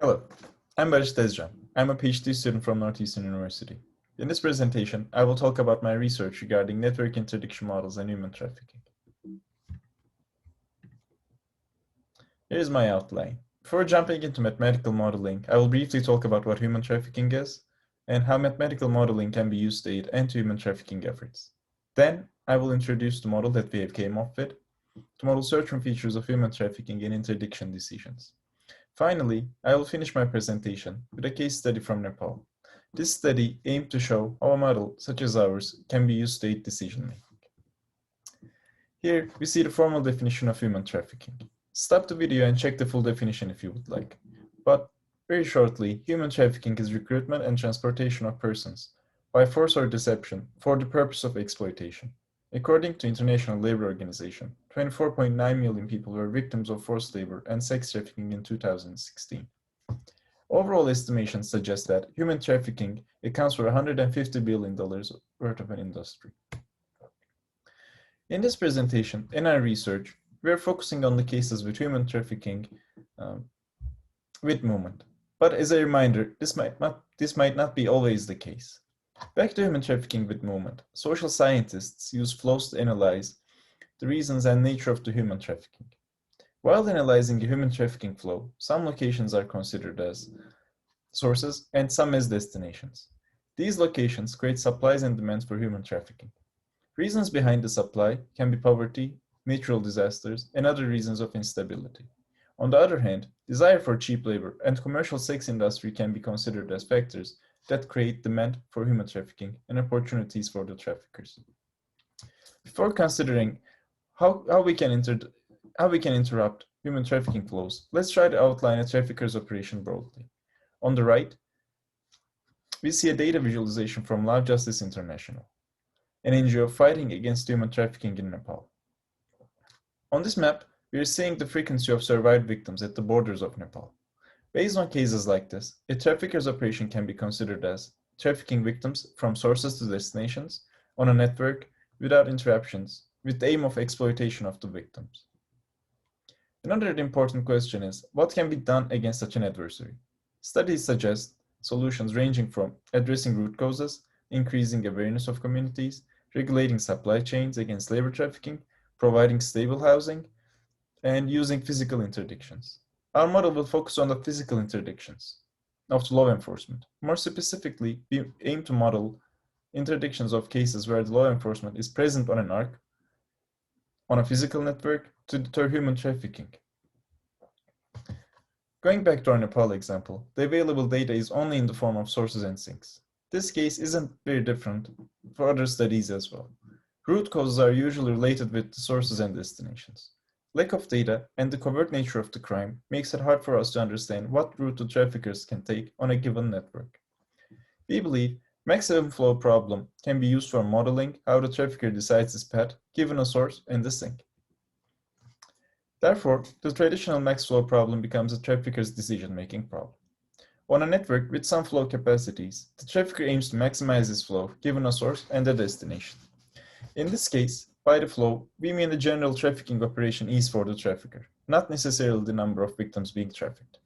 Hello, I'm Barış Tezcan. I'm a PhD student from Northeastern University. In this presentation, I will talk about my research regarding network interdiction models and human trafficking. Here is my outline. Before jumping into mathematical modeling, I will briefly talk about what human trafficking is and how mathematical modeling can be used to aid anti-human trafficking efforts. Then, I will introduce the model that we have came up with to model certain features of human trafficking and interdiction decisions. Finally, I will finish my presentation with a case study from Nepal. This study aimed to show how a model such as ours can be used to aid decision-making. Here, we see the formal definition of human trafficking. Stop the video and check the full definition if you would like. But, very shortly, human trafficking is recruitment and transportation of persons by force or deception for the purpose of exploitation. According to International Labour Organization, 24.9 million people were victims of forced labor and sex trafficking in 2016. Overall estimations suggest that human trafficking accounts for $150 billion worth of an industry. In this presentation, in our research, we are focusing on the cases with human trafficking with movement. But as a reminder, this might not be always the case. Back to human trafficking with movement, social scientists use flows to analyze the reasons and nature of the human trafficking. While analyzing a human trafficking flow, some locations are considered as sources and some as destinations. These locations create supplies and demands for human trafficking. Reasons behind the supply can be poverty, natural disasters, and other reasons of instability. On the other hand, desire for cheap labor and commercial sex industry can be considered as factors that create demand for human trafficking and opportunities for the traffickers. Before considering how we can interrupt human trafficking flows, let's try to outline a trafficker's operation broadly. On the right, we see a data visualization from Law Justice International, an NGO fighting against human trafficking in Nepal. On this map, we are seeing the frequency of survived victims at the borders of Nepal. Based on cases like this, a trafficker's operation can be considered as trafficking victims from sources to destinations on a network without interruptions, with the aim of exploitation of the victims. Another important question is, what can be done against such an adversary? Studies suggest solutions ranging from addressing root causes, increasing awareness of communities, regulating supply chains against labor trafficking, providing stable housing, and using physical interdictions. Our model will focus on the physical interdictions of the law enforcement. More specifically, we aim to model interdictions of cases where the law enforcement is present on an arc, on a physical network, to deter human trafficking. Going back to our Nepal example, the available data is only in the form of sources and sinks. This case isn't very different for other studies as well. Root causes are usually related with the sources and destinations. Lack of data and the covert nature of the crime makes it hard for us to understand what route the traffickers can take on a given network. We believe maximum flow problem can be used for modeling how the trafficker decides his path given a source and a sink. Therefore, the traditional max flow problem becomes a trafficker's decision-making problem. On a network with some flow capacities, the trafficker aims to maximize his flow given a source and a destination. In this case, by the flow, we mean the general trafficking operation is for the trafficker, not necessarily the number of victims being trafficked.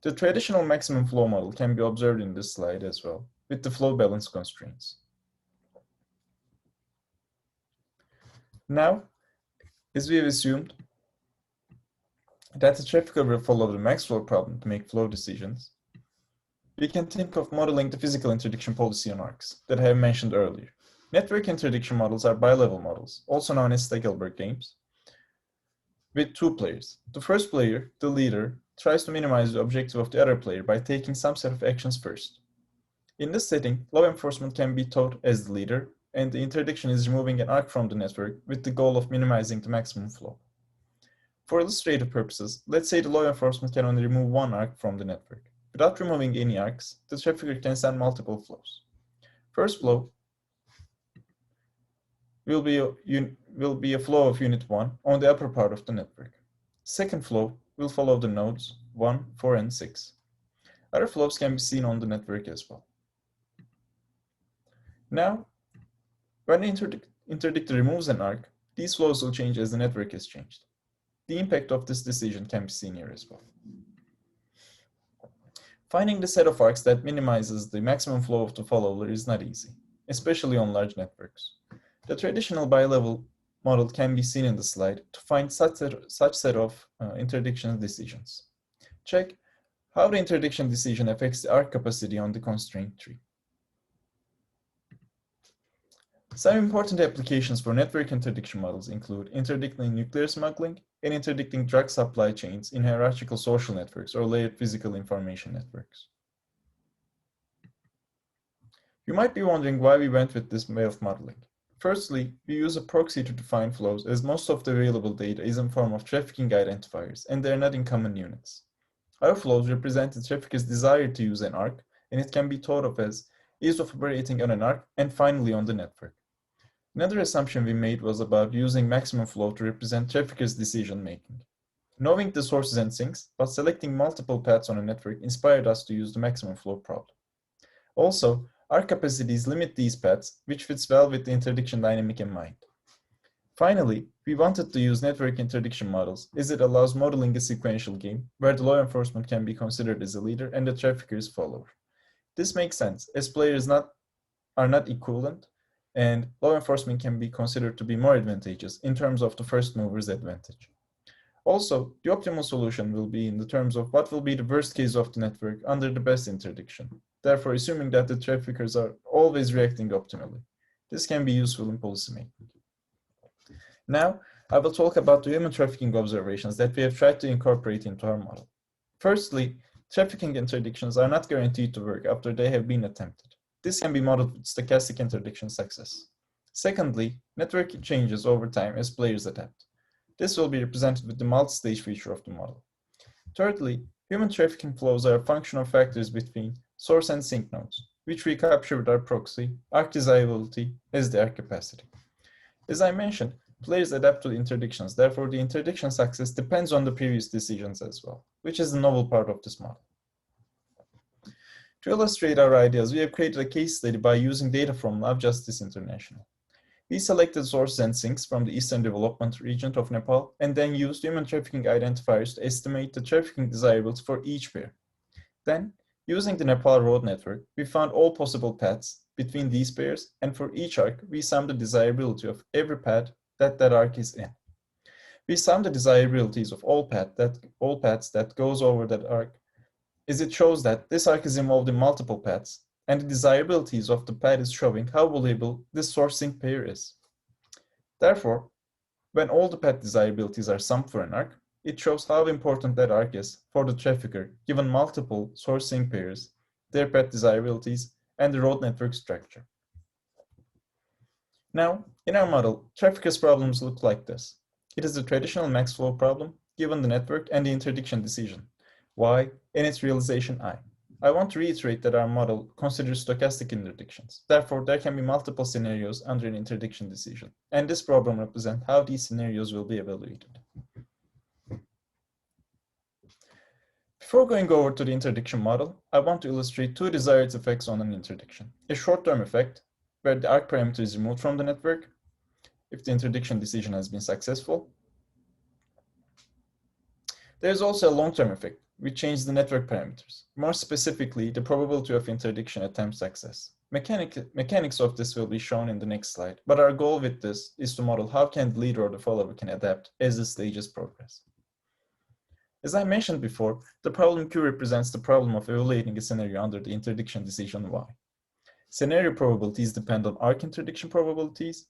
The traditional maximum flow model can be observed in this slide as well, with the flow balance constraints. Now, as we have assumed that the trafficker will follow the max flow problem to make flow decisions, we can think of modeling the physical interdiction policy on arcs that I have mentioned earlier. Network interdiction models are bi-level models, also known as Stackelberg games, with two players. The first player, the leader, tries to minimize the objective of the other player by taking some set of actions first. In this setting, law enforcement can be thought as the leader, and the interdiction is removing an arc from the network with the goal of minimizing the maximum flow. For illustrative purposes, let's say the law enforcement can only remove one arc from the network. Without removing any arcs, the trafficker can send multiple flows. First flow will be a flow of unit 1 on the upper part of the network. Second flow will follow the nodes 1, 4, and 6. Other flows can be seen on the network as well. Now, when the interdictor removes an arc, these flows will change as the network is changed. The impact of this decision can be seen here as well. Finding the set of arcs that minimizes the maximum flow of the follower is not easy, especially on large networks. The traditional bi-level model can be seen in the slide to find such set of interdiction decisions. Check how the interdiction decision affects the arc capacity on the constraint tree. Some important applications for network interdiction models include interdicting nuclear smuggling and interdicting drug supply chains in hierarchical social networks or layered physical information networks. You might be wondering why we went with this way of modeling. Firstly, we use a proxy to define flows as most of the available data is in form of trafficking identifiers and they are not in common units. Our flows represent the trafficker's desire to use an arc, and it can be thought of as ease of operating on an arc and finally on the network. Another assumption we made was about using maximum flow to represent traffickers' decision making. Knowing the sources and sinks, but selecting multiple paths on a network inspired us to use the maximum flow problem. Also, arc capacities limit these paths, which fits well with the interdiction dynamic in mind. Finally, we wanted to use network interdiction models as it allows modeling a sequential game where the law enforcement can be considered as a leader and the trafficker's follower. This makes sense as players are not equivalent, and law enforcement can be considered to be more advantageous in terms of the first mover's advantage. Also, the optimal solution will be in the terms of what will be the worst case of the network under the best interdiction, therefore assuming that the traffickers are always reacting optimally. This can be useful in policymaking. Now, I will talk about the human trafficking observations that we have tried to incorporate into our model. Firstly, trafficking interdictions are not guaranteed to work after they have been attempted. This can be modeled with stochastic interdiction success. Secondly, network changes over time as players adapt. This will be represented with the multi-stage feature of the model. Thirdly, human trafficking flows are a function of factors between source and sink nodes, which we capture with our proxy, arc desirability as the arc capacity. As I mentioned, players adapt to the interdictions, therefore the interdiction success depends on the previous decisions as well, which is the novel part of this model. To illustrate our ideas, we have created a case study by using data from Love Justice International. We selected sources and sinks from the Eastern Development Region of Nepal and then used human trafficking identifiers to estimate the trafficking desirables for each pair. Then, using the Nepal road network, we found all possible paths between these pairs, and for each arc, we summed the desirability of every path that arc is in. We sum the desirabilities of all paths that goes over that arc, as it shows that this arc is involved in multiple paths, and the desirabilities of the path is showing how valuable this source sink pair is. Therefore, when all the path desirabilities are summed for an arc, it shows how important that arc is for the trafficker given multiple source sink pairs, their path desirabilities, and the road network structure. Now, in our model, traffickers' problems look like this. It is the traditional max flow problem given the network and the interdiction decision, Y, and its realization I. I want to reiterate that our model considers stochastic interdictions. Therefore, there can be multiple scenarios under an interdiction decision, and this problem represents how these scenarios will be evaluated. Before going over to the interdiction model, I want to illustrate two desired effects on an interdiction. A short-term effect, where the arc parameter is removed from the network, if the interdiction decision has been successful. There is also a long-term effect, which changes the network parameters, more specifically the probability of interdiction attempt success. Mechanics of this will be shown in the next slide, but our goal with this is to model how can the leader or the follower can adapt as the stages progress. As I mentioned before, the problem Q represents the problem of evaluating a scenario under the interdiction decision Y. Scenario probabilities depend on arc interdiction probabilities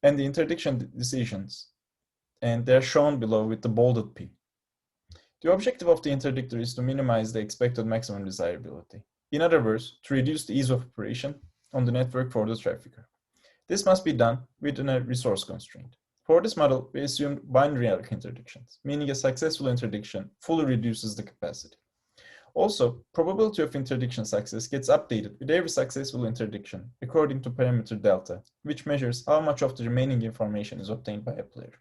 and the interdiction decisions, and they're shown below with the bolded P. The objective of the interdictor is to minimize the expected maximum desirability. In other words, to reduce the ease of operation on the network for the trafficker. This must be done within a resource constraint. For this model, we assumed binary arc interdictions, meaning a successful interdiction fully reduces the capacity. Also, probability of interdiction success gets updated with every successful interdiction according to parameter delta, which measures how much of the remaining information is obtained by a player.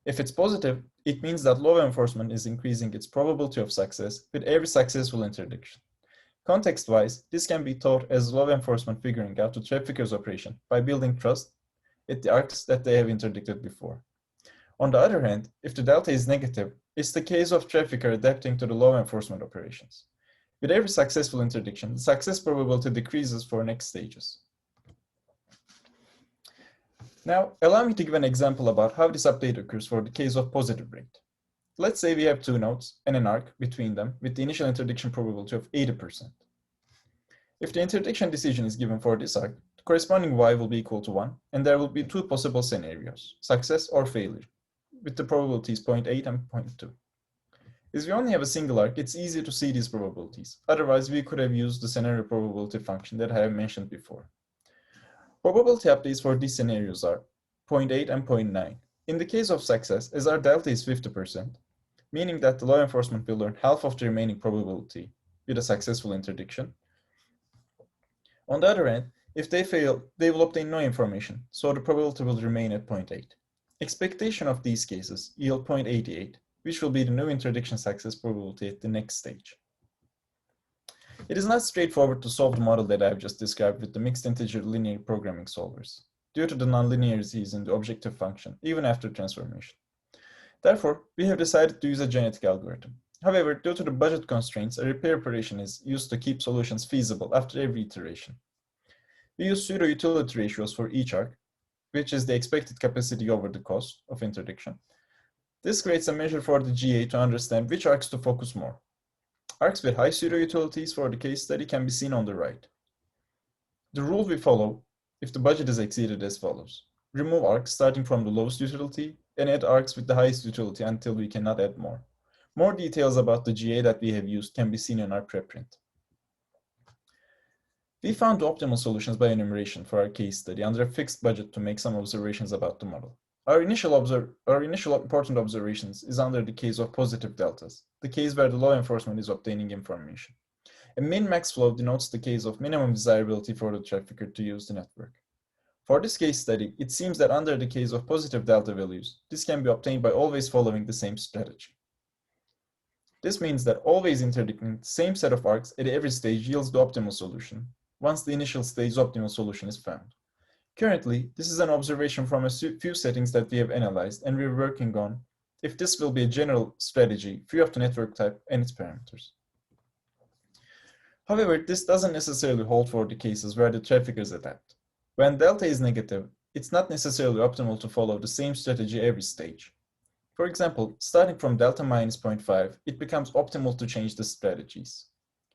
If it's positive, it means that law enforcement is increasing its probability of success with every successful interdiction. Context-wise, this can be thought as law enforcement figuring out the trafficker's operation by building trust at the arcs that they have interdicted before. On the other hand, if the delta is negative, it's the case of trafficker adapting to the law enforcement operations. With every successful interdiction, the success probability decreases for next stages. Now, allow me to give an example about how this update occurs for the case of positive rate. Let's say we have two nodes and an arc between them with the initial interdiction probability of 80%. If the interdiction decision is given for this arc, the corresponding y will be equal to 1, and there will be two possible scenarios, success or failure, with the probabilities 0.8 and 0.2. As we only have a single arc, it's easy to see these probabilities. Otherwise, we could have used the scenario probability function that I have mentioned before. Probability updates for these scenarios are 0.8 and 0.9. In the case of success, as our delta is 50%, meaning that the law enforcement will learn half of the remaining probability with a successful interdiction. On the other hand, if they fail, they will obtain no information, so the probability will remain at 0.8. Expectation of these cases yield 0.88, which will be the new interdiction success probability at the next stage. It is not straightforward to solve the model that I have just described with the mixed integer linear programming solvers, due to the nonlinearities in the objective function, even after transformation. Therefore, we have decided to use a genetic algorithm. However, due to the budget constraints, a repair operation is used to keep solutions feasible after every iteration. We use pseudo-utility ratios for each arc, which is the expected capacity over the cost of interdiction. This creates a measure for the GA to understand which arcs to focus more. Arcs with high pseudo-utilities for the case study can be seen on the right. The rule we follow, if the budget is exceeded, as follows. Remove arcs starting from the lowest utility and add arcs with the highest utility until we cannot add more. More details about the GA that we have used can be seen in our preprint. We found the optimal solutions by enumeration for our case study under a fixed budget to make some observations about the model. Our initial important observations is under the case of positive deltas, the case where the law enforcement is obtaining information. A min-max flow denotes the case of minimum desirability for the trafficker to use the network. For this case study, it seems that under the case of positive delta values, this can be obtained by always following the same strategy. This means that always interdicting the same set of arcs at every stage yields the optimal solution, once the initial stage optimal solution is found. Currently, this is an observation from a few settings that we have analyzed and we're working on if this will be a general strategy free of the network type and its parameters. However, this doesn't necessarily hold for the cases where the traffickers adapt. When delta is negative, it's not necessarily optimal to follow the same strategy every stage. For example, starting from delta minus 0.5, it becomes optimal to change the strategies.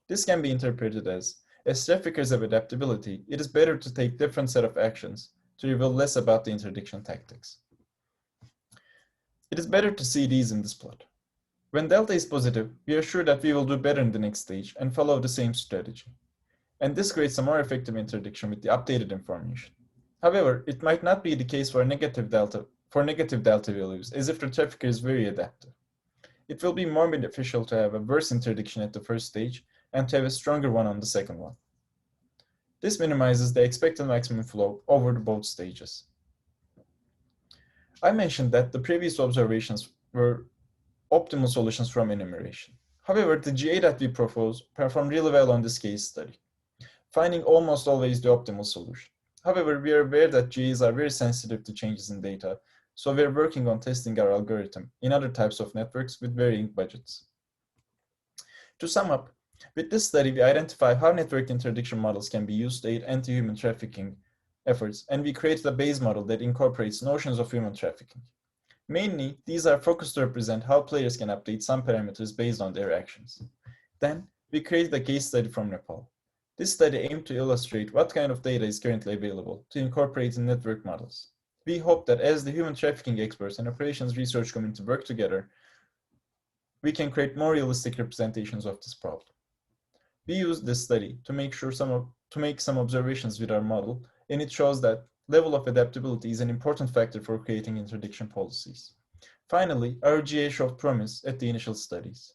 This can be interpreted as traffickers have adaptability, it is better to take different set of actions to reveal less about the interdiction tactics. It is better to see these in this plot. When delta is positive, we are sure that we will do better in the next stage and follow the same strategy. And this creates a more effective interdiction with the updated information. However, it might not be the case for negative delta values, as if the trafficker is very adaptive. It will be more beneficial to have a worse interdiction at the first stage and to have a stronger one on the second one. This minimizes the expected maximum flow over both stages. I mentioned that the previous observations were optimal solutions from enumeration. However, the GA that we propose performed really well on this case study, finding almost always the optimal solution. However, we are aware that GAs are very sensitive to changes in data, so we are working on testing our algorithm in other types of networks with varying budgets. To sum up, with this study, we identify how network interdiction models can be used to aid anti-human trafficking efforts, and we created a base model that incorporates notions of human trafficking. Mainly, these are focused to represent how players can update some parameters based on their actions. Then, we created a case study from Nepal. This study aimed to illustrate what kind of data is currently available to incorporate in network models. We hope that as the human trafficking experts and operations research community work together, we can create more realistic representations of this problem. We used this study to make some observations with our model, and it shows that level of adaptability is an important factor for creating interdiction policies. Finally, our GA showed promise at the initial studies.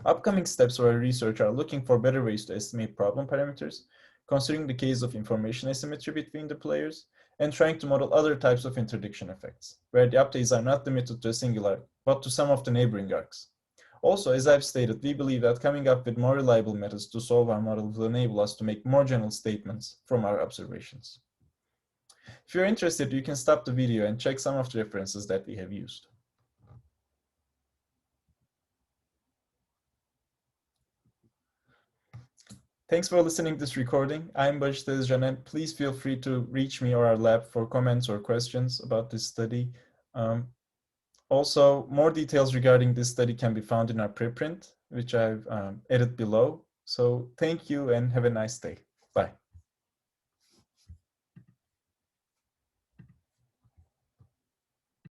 Upcoming steps for our research are looking for better ways to estimate problem parameters, considering the case of information asymmetry between the players, and trying to model other types of interdiction effects, where the updates are not limited to a single arc, but to some of the neighboring arcs. Also, as I've stated, we believe that coming up with more reliable methods to solve our model will enable us to make more general statements from our observations. If you're interested, you can stop the video and check some of the references that we have used. Thanks for listening to this recording. I'm Barış Tezcan, and please feel free to reach me or our lab for comments or questions about this study. Also, more details regarding this study can be found in our preprint, which I've added below. So thank you and have a nice day. Bye.